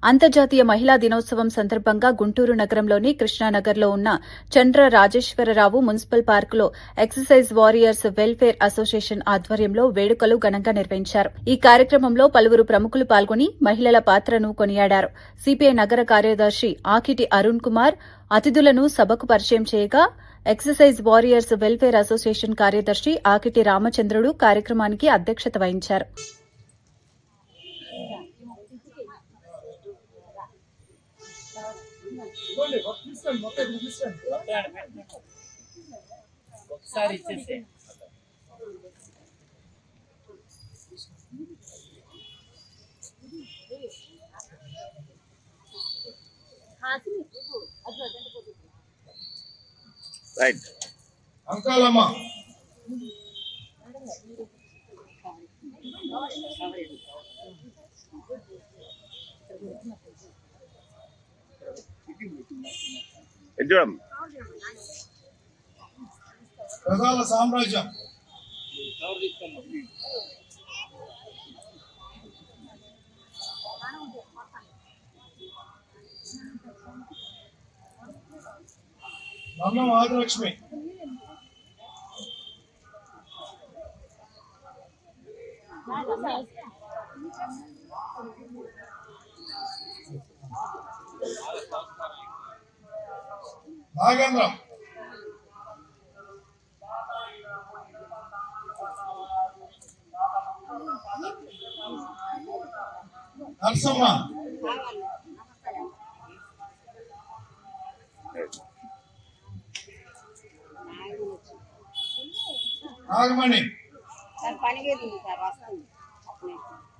అంతర్జాతీయ మహిళా దినోత్సవం సందర్భంగా గుంటూరు నగరంలోని కృష్ణానగర్లో ఉన్న చంద్ర రాజేశ్వరరావు మున్సిపల్ పార్కులో ఎక్సర్సైజ్ వారియర్స్ వెల్ఫేర్ అసోసియేషన్ ఆధ్వర్యంలో వేడుకలు ఘనంగా నిర్వహించారు. ఈ కార్యక్రమంలో పలువురు ప్రముఖులు పాల్గొని మహిళల పాత్రను కొనియాడారు. సిపిఐ నగర కార్యదర్శి ఆకిటి అరుణ్ కుమార్ అతిథులను సభకు పరిచయం చేయగా ఎక్సర్సైజ్ వారియర్స్ వెల్ఫేర్ అసోసియేషన్ కార్యదర్శి ఆకిటి రామచంద్రుడు కార్యక్రమానికి అధ్యక్షత వహించారు. రైట్ అంకాలమ్మ చూడం ప్రజల సామ్రాజ్యం నన్నం ఆదిలక్ష్మి నాగేంద్రం నరసమ్మ నాగమణి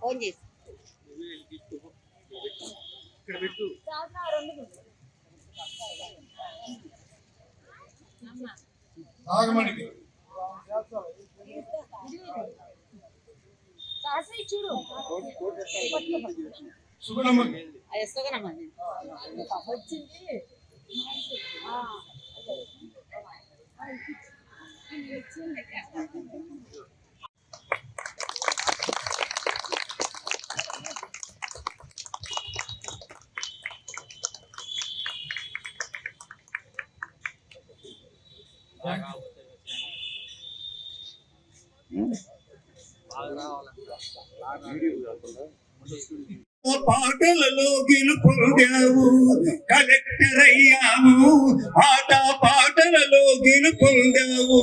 ఫోన్ చేసి నాగమణికి సుగుణమ్మకి పాటలలో గెలుపొందావు, కలెక్టర్ అయ్యావు. ఆట పాటలలో గెలుపొందావు.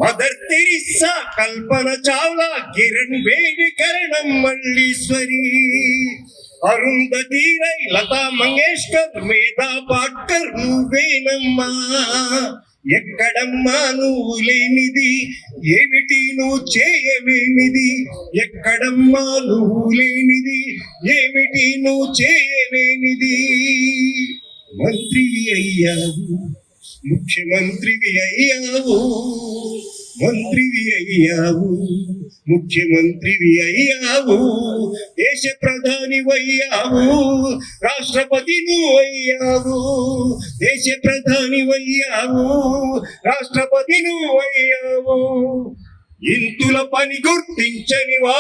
మదర్ తెరిస్సా, కల్పన చావ్లా, కిరణ్ బేడి, కరణం మల్లీశ్వరి, అరుంధతి రై, లతా మంగేష్కర్, మేధా పాట్కర్ నువ్వేనమ్మా. ఎక్కడమ్మా నువ్వు లేనిది, ఏమిటి నువ్వు చేయలేనిది. ఎక్కడమ్మా నువ్వు లేనిది, ఏమిటి నువ్వు చేయలేనిది. మంత్రివి అయ్యావు, ముఖ్యమంత్రివి అయ్యావు. మంత్రివి అయ్యావు, ముఖ్యమంత్రివి అయ్యావు. దేశ ప్రధాని అయ్యావు, రాష్ట్రపతి నువ్వు అయ్యావు. దేశ ప్రధాని అయ్యావు, రాష్ట్రపతి నువ్వు అయ్యావు. ఇంతుల పని గుర్తించని